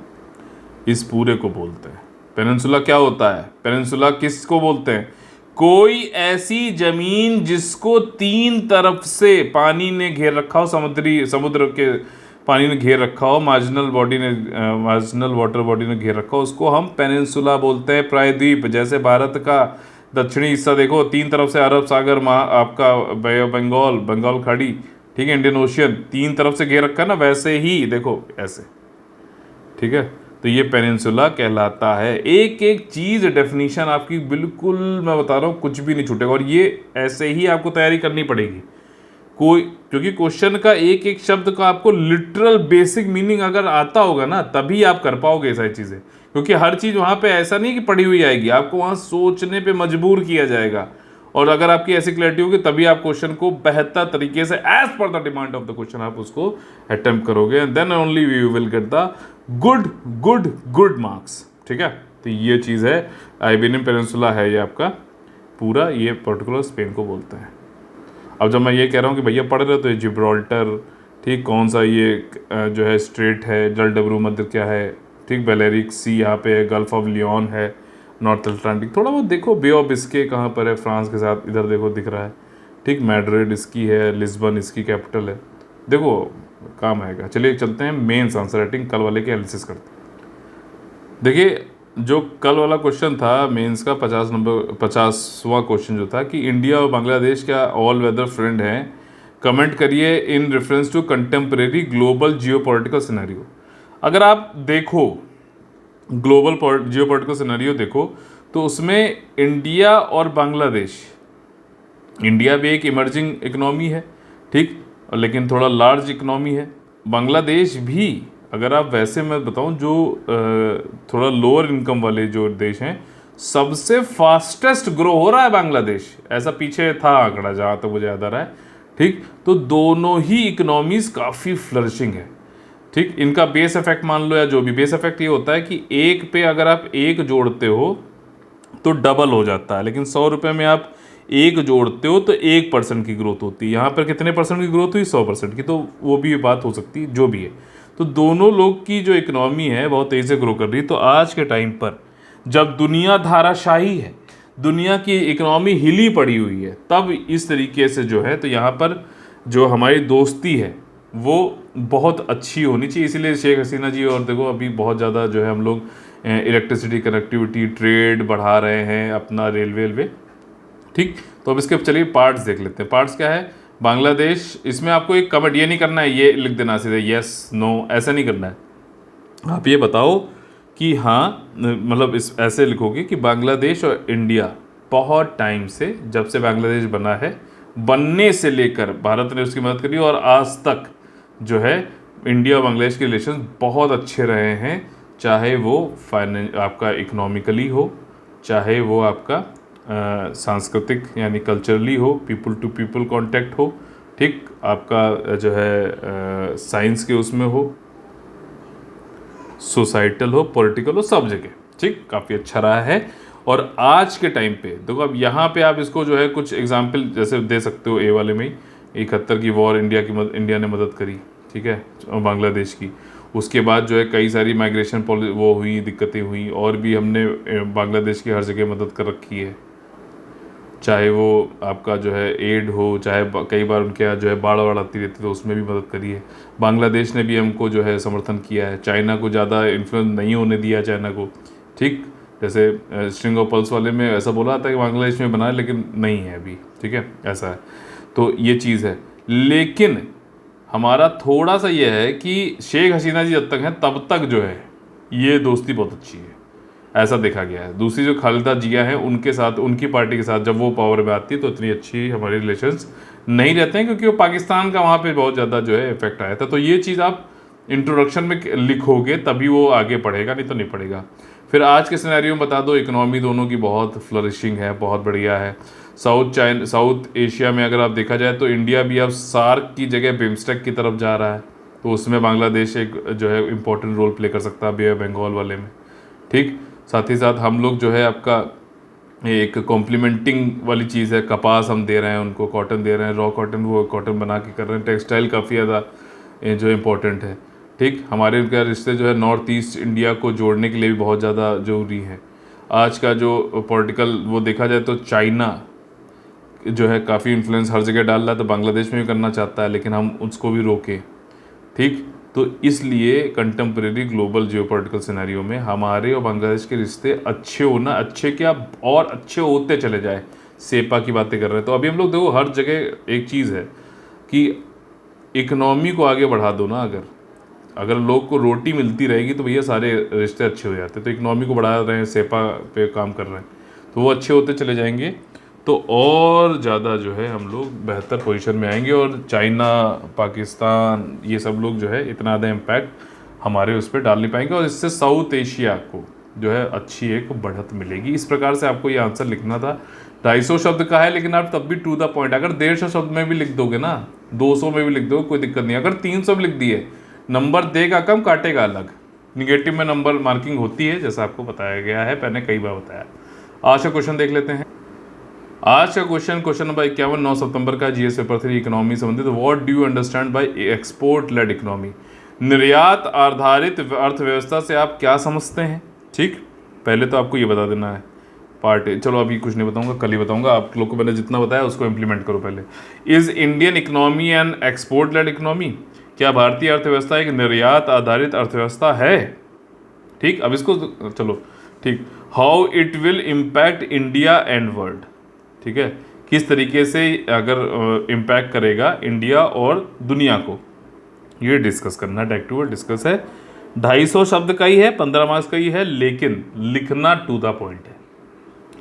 इस पूरे को बोलते हैं। पेनिनसुला क्या होता है? पेनिनसुला किसको बोलते हैं? कोई ऐसी जमीन जिसको तीन तरफ से पानी ने घेर रखा हो, समुद्र के पानी ने घेर रखा हो, मार्जिनल वाटर बॉडी ने घेर रखा हो, उसको हम पेनिनसुला बोलते हैं। प्रायद्वीप, जैसे भारत का दक्षिणी हिस्सा देखो, तीन तरफ से अरब सागर, आपका बे ऑफ बंगाल खाड़ी, ठीक है, इंडियन ओशियन, तीन तरफ से घेर रखा है ना, वैसे ही देखो ऐसे। ठीक है, तो ये पेनिनसुला कहलाता है। एक एक चीज़ डेफिनेशन आपकी बिल्कुल मैं बता रहा हूँ, कुछ भी नहीं छूटेगा, और ये ऐसे ही आपको तैयारी करनी पड़ेगी। क्योंकि क्वेश्चन का एक एक शब्द का आपको लिटरल बेसिक मीनिंग अगर आता होगा ना, तभी आप कर पाओगे सारी चीज़ें। क्योंकि हर चीज़ वहाँ पे ऐसा नहीं कि पढ़ी हुई आएगी, आपको वहाँ सोचने पे मजबूर किया जाएगा। और अगर आपकी ऐसी क्लैरिटी होगी तभी आप क्वेश्चन को बेहतर तरीके से as per the demand of the question आप उसको अटेम्प्ट करोगे, and then only you will get the good marks. ठीक है, तो ये चीज़ है। आइबेरियन पेनिनसुला है ये आपका पूरा, ये पर्टिकुलर स्पेन को बोलते हैं। अब जब मैं ये कह रहा हूँ कि भैया पढ़ रहे हो, तो ये जिब्राल्टर, ठीक, कौन सा ये जो है स्ट्रेट है, जलडब्रू मध्य क्या है, ठीक, बेलेरिक सी यहाँ पे है, गल्फ ऑफ लियोन है, नॉर्थ अटलांटिक थोड़ा बहुत देखो, बे ऑफ बिस्के कहाँ पर है, फ्रांस के साथ इधर देखो दिख रहा है। ठीक, मैड्रिड इसकी है, लिस्बन इसकी कैपिटल है, देखो काम आएगा। चलिए चलते हैं मेंस आंसर राइटिंग, कल वाले के एनालिसिस करते हैं। देखिए जो कल वाला क्वेश्चन था मेंस का 50वां क्वेश्चन जो था कि इंडिया और बांग्लादेश क्या ऑल वेदर फ्रेंड हैं, कमेंट करिए in reference to contemporary global geopolitical scenario. अगर आप देखो ग्लोबल जियोपॉलिटिकल सिनेरियो देखो, तो उसमें इंडिया और बांग्लादेश, इंडिया भी एक इमर्जिंग इकोनॉमी है, ठीक, लेकिन थोड़ा लार्ज इकोनॉमी है। बांग्लादेश भी, अगर आप वैसे मैं बताऊं, जो थोड़ा लोअर इनकम वाले जो देश हैं, सबसे फास्टेस्ट ग्रो हो रहा है बांग्लादेश, ऐसा पीछे था आंकड़ा जहाँ तक मुझे याद आ रहा है। ठीक, तो दोनों ही इकोनॉमीज काफ़ी फ्लरिशिंग है। ठीक, इनका बेस इफेक्ट मान लो या जो भी, बेस इफेक्ट ये होता है कि एक पे अगर आप एक जोड़ते हो तो डबल हो जाता है, लेकिन 100 रुपये में आप एक जोड़ते हो तो 1% की ग्रोथ होती है। यहाँ पर कितने परसेंट की ग्रोथ हुई? 100% की, तो वो भी बात हो सकती है, जो भी है। तो दोनों लोग की जो इकोनॉमी है बहुत तेज़ी से ग्रो कर रही है। तो आज के टाइम पर जब दुनिया धाराशाही है, दुनिया की इकोनॉमी हिली पड़ी हुई है, तब इस तरीके से जो है, तो यहाँ पर जो हमारी दोस्ती है वो बहुत अच्छी होनी चाहिए। इसीलिए शेख हसीना जी, और देखो अभी बहुत ज़्यादा जो है हम लोग इलेक्ट्रिसिटी कनेक्टिविटी, ट्रेड बढ़ा रहे हैं, अपना रेलवे। ठीक, तो अब इसके चलिए पार्ट्स देख लेते हैं। पार्ट्स क्या है? बांग्लादेश, इसमें आपको एक कमेंट ये नहीं करना है, ये लिख देना सीधे यस नो, ऐसा नहीं करना है। आप ये बताओ कि हाँ, मतलब इस ऐसे लिखोगे कि बांग्लादेश और इंडिया बहुत टाइम से, जब से बांग्लादेश बना है, बनने से लेकर भारत ने उसकी मदद करी, और आज तक जो है इंडिया और बांग्लादेश के रिलेशन बहुत अच्छे रहे हैं, चाहे वो आपका इकोनॉमिकली हो, चाहे वो आपका सांस्कृतिक यानी कल्चरली हो, पीपल टू पीपल कांटेक्ट हो, ठीक, आपका जो है साइंस के उसमें हो, सोसाइटल हो, पॉलिटिकल हो, सब जगह ठीक काफ़ी अच्छा रहा है। और आज के टाइम पे देखो, अब यहाँ पे आप इसको जो है कुछ एग्जाम्पल जैसे दे सकते हो। ए वाले में ही 71 की वॉर इंडिया ने मदद करी, ठीक है, बांग्लादेश की। उसके बाद जो है कई सारी माइग्रेशन वो हुई, दिक्कतें हुई, और भी हमने बांग्लादेश की हर जगह मदद कर रखी है, चाहे वो आपका जो है एड हो, चाहे कई बार उनके यहाँ जो है बाढ़ आती रहती तो उसमें भी मदद करी है। बांग्लादेश ने भी हमको जो है समर्थन किया है, चाइना को ज़्यादा इन्फ्लुएंस नहीं होने दिया चाइना को, ठीक, जैसे स्ट्रिंग ऑफ पर्ल्स वाले में ऐसा बोला था कि बांग्लादेश में बना है, लेकिन नहीं है अभी, ठीक है, ऐसा है। तो ये चीज़ है, लेकिन हमारा थोड़ा सा ये है कि शेख हसीना जी जब तक हैं तब तक जो है ये दोस्ती बहुत अच्छी है, ऐसा देखा गया है। दूसरी जो खालिदा जिया हैं उनके साथ, उनकी पार्टी के साथ जब वो पावर में आती है तो इतनी अच्छी हमारे रिलेशंस नहीं रहते हैं, क्योंकि वो पाकिस्तान का वहाँ पे बहुत ज़्यादा जो है इफेक्ट आया था। तो ये चीज़ आप इंट्रोडक्शन में लिखोगे तभी वो आगे पढ़ेगा, नहीं तो नहीं पढ़ेगा। फिर आज के सिनेरियो में बता दो, इकोनॉमी दोनों की बहुत फ्लरिशिंग है, बहुत बढ़िया है। साउथ एशिया में अगर आप देखा जाए तो इंडिया भी अब सार्क की जगह बिम्स्टेक की तरफ जा रहा है, तो उसमें बांग्लादेश एक जो है इम्पोर्टेंट रोल प्ले कर सकता है बे ऑफ बंगाल वाले में। ठीक, साथ ही साथ हम लोग जो है आपका एक कॉम्प्लीमेंटिंग वाली चीज़ है, कपास हम दे रहे हैं उनको, कॉटन दे रहे हैं, रॉ कॉटन वो कॉटन बना के कर रहे हैं, टेक्सटाइल काफ़ी ज़्यादा जो इम्पोर्टेंट है। ठीक, हमारे उनका रिश्ते जो है नॉर्थ ईस्ट इंडिया को जोड़ने के लिए भी बहुत ज़्यादा ज़रूरी है। आज का जो पॉलिटिकल वो देखा जाए तो चाइना जो है काफ़ी इन्फ्लुएंस हर जगह डाल रहा है, तो बांग्लादेश में भी करना चाहता है, लेकिन हम उसको भी रोकें। ठीक, तो इसलिए कंटेम्प्रेरी ग्लोबल जियोपॉलिटिकल सिनेरियो में हमारे और बांग्लादेश के रिश्ते अच्छे होना, अच्छे क्या और अच्छे होते चले जाए। सेपा की बातें कर रहे हैं तो अभी हम लोग देखो हर जगह एक चीज़ है कि इकनॉमी को आगे बढ़ा दो ना, अगर लोग को रोटी मिलती रहेगी तो भैया सारे रिश्ते अच्छे हो जाते हैं। तो इकनॉमी को बढ़ा रहे हैं, सेपा पे काम कर रहे हैं, तो वो अच्छे होते चले जाएंगे, तो और ज़्यादा जो है हम लोग बेहतर पोजीशन में आएंगे। और चाइना, पाकिस्तान, ये सब लोग जो है इतना ज़्यादा इम्पैक्ट हमारे उस पर डाल नहीं पाएंगे, और इससे साउथ एशिया को जो है अच्छी एक बढ़त मिलेगी। इस प्रकार से आपको ये आंसर लिखना था। 250 शब्द का है, लेकिन आप तब भी टू द पॉइंट, अगर 150 शब्द में भी लिख दोगे ना, 200 में भी लिख दोगे, कोई दिक्कत नहीं। अगर 300 में लिख दिए, नंबर देगा कम, काटेगा अलग। निगेटिव में नंबर मार्किंग होती है, जैसा आपको बताया गया है, मैंने कई बार बताया। आज का क्वेश्चन देख लेते हैं। आज का क्वेश्चन नंबर 51, 9 सितंबर का, जीएस पेपर 3 इकोनॉमी संबंधित। What do you understand by export led economy? निर्यात आधारित अर्थव्यवस्था से आप क्या समझते हैं? ठीक, पहले तो आपको ये बता देना है पार्ट। चलो अभी कुछ नहीं बताऊंगा, कल ही बताऊंगा। आप लोग को मैंने जितना बताया उसको इम्प्लीमेंट करो पहले। Is Indian economy an export led economy? क्या भारतीय अर्थव्यवस्था एक निर्यात आधारित अर्थव्यवस्था है? ठीक, अब इसको चलो ठीक। How it will impact India and world? ठीक है, किस तरीके से अगर इम्पैक्ट करेगा इंडिया और दुनिया को, ये डिस्कस करना है। डायरेक्ट टू वर्ड डिस्कस है, 250 शब्द का ही है, 15 मार्क्स का ही है, लेकिन लिखना टू द पॉइंट है।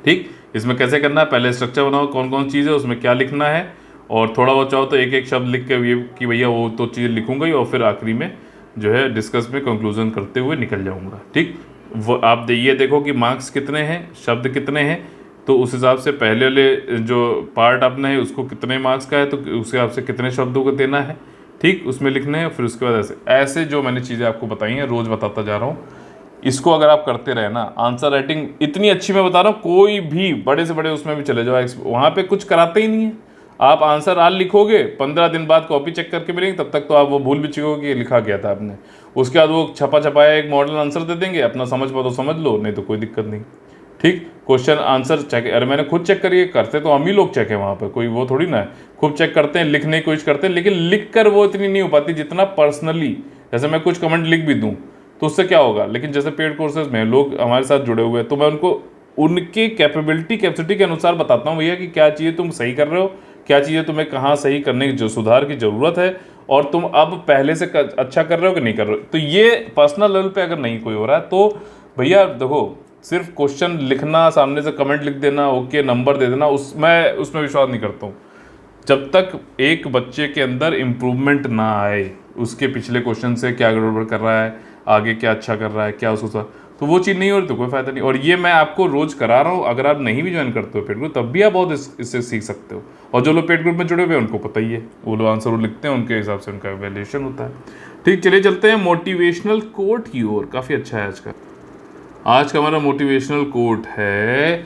ठीक, इसमें कैसे करना है, पहले स्ट्रक्चर बनाओ, कौन कौन चीज़ है उसमें क्या लिखना है, और थोड़ा बहुत चाहो तो एक एक शब्द लिख के ये कि भैया वो तो चीज़ लिखूंगा ही, और फिर आखिरी में जो है डिस्कस में कंक्लूजन करते हुए निकल जाऊंगा। ठीक, वो आप ये देखो कि मार्क्स कितने हैं, शब्द कितने हैं, तो उस हिसाब से पहले वाले जो पार्ट अपना है उसको कितने मार्क्स का है, तो उस हिसाब से कितने शब्दों को देना है, ठीक, उसमें लिखने हैं। फिर उसके बाद ऐसे ऐसे जो मैंने चीज़ें आपको बताई हैं, रोज़ बताता जा रहा हूँ, इसको अगर आप करते रहे ना, आंसर राइटिंग इतनी अच्छी मैं बता रहा हूँ, कोई भी बड़े से बड़े उसमें भी चले जाओ, वहाँ पे कुछ कराते ही नहीं है। आप आंसर आज लिखोगे, 15 दिन बाद कॉपी चेक करके मिलेंगे, तब तक तो आप वो भूल भी चुके हो कि लिखा गया था आपने। उसके बाद वो छपा छपाया एक मॉडल आंसर दे देंगे, अपना समझ पाओ तो समझ लो, नहीं तो कोई दिक्कत नहीं। ठीक, क्वेश्चन आंसर चेक, अरे मैंने खुद चेक करिए, करते तो हम ही लोग चेक है वहाँ पर, कोई वो थोड़ी ना है। खूब चेक करते हैं, लिखने की कोशिश करते हैं, लेकिन लिख कर वो इतनी नहीं हो पाती जितना पर्सनली, जैसे मैं कुछ कमेंट लिख भी दूँ तो उससे क्या होगा। लेकिन जैसे पेड कोर्सेज में लोग हमारे साथ जुड़े हुए हैं, तो मैं उनको उनके कैपेबिलिटी कैपेसिटी के अनुसार बताता हूँ भैया कि क्या चीज़ें तुम सही कर रहे हो, क्या चीज़ें तुम्हें कहाँ सही करने की जो सुधार की ज़रूरत है, और तुम अब पहले से अच्छा कर रहे हो कि नहीं कर रहे हो। तो ये पर्सनल लेवल पे अगर नहीं कोई हो रहा है तो भैया देखो, सिर्फ क्वेश्चन लिखना, सामने से कमेंट लिख देना, ओके नंबर दे देना, उसमें विश्वास नहीं करता हूँ। जब तक एक बच्चे के अंदर इम्प्रूवमेंट ना आए, उसके पिछले क्वेश्चन से क्या गड़बड़ कर रहा है, आगे क्या अच्छा कर रहा है, क्या उसको, तो वो चीज़ नहीं हो रही तो कोई फ़ायदा नहीं। और ये मैं आपको रोज़ करा रहा हूँ, अगर आप नहीं भी ज्वाइन करते हो पेड ग्रुप तब भी आप बहुत इससे सीख सकते हो। और जो लोग पेड ग्रुप में जुड़े हुए हैं उनको पता ही है, वो लोग आंसर वो लिखते हैं, उनके हिसाब से उनका वैल्यूएशन होता है। ठीक, चलिए चलते हैं मोटिवेशनल कोट की ओर। काफ़ी अच्छा है आज का हमारा मोटिवेशनल कोट है,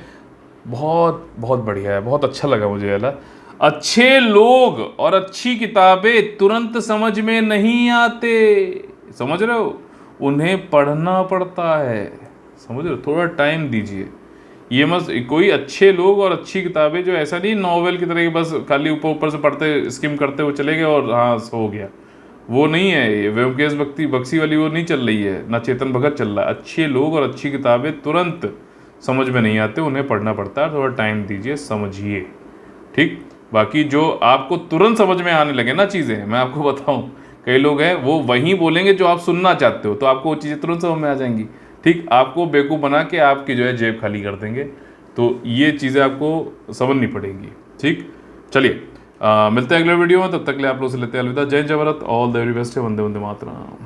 बहुत बहुत बढ़िया है, बहुत अच्छा लगा मुझे वाला। अच्छे लोग और अच्छी किताबें तुरंत समझ में नहीं आते, समझ रहे हो, उन्हें पढ़ना पड़ता है, समझ रहे हो, थोड़ा टाइम दीजिए। ये मत कोई अच्छे लोग और अच्छी किताबें जो ऐसा नहीं नॉवेल की तरह बस खाली ऊपर ऊपर से पढ़ते स्किम करते हुए चले गए और हाँ हो गया, वो नहीं है। ये व्योमकेश बख्शी वाली वो नहीं चल रही है, ना चेतन भगत चल रहा है। अच्छे लोग और अच्छी किताबें तुरंत समझ में नहीं आते, उन्हें पढ़ना पड़ता है, थोड़ा टाइम दीजिए, समझिए। ठीक, बाकी जो आपको तुरंत समझ में आने लगे ना चीज़ें, मैं आपको बताऊं, कई लोग हैं वो वही बोलेंगे जो आप सुनना चाहते हो, तो आपको वो चीज़ें तुरंत समझ में आ जाएंगी। ठीक, आपको बेवकूफ़ बना के आपकी जो है जेब खाली कर देंगे। तो ये चीज़ें आपको समझनी पड़ेंगी। ठीक, चलिए मिलते हैं अगले वीडियो में, तब तक के लिए आप लोग से लेते हैं अलविदा। जय जय Bharat, all the very best है, वंदे वंदे मातरम।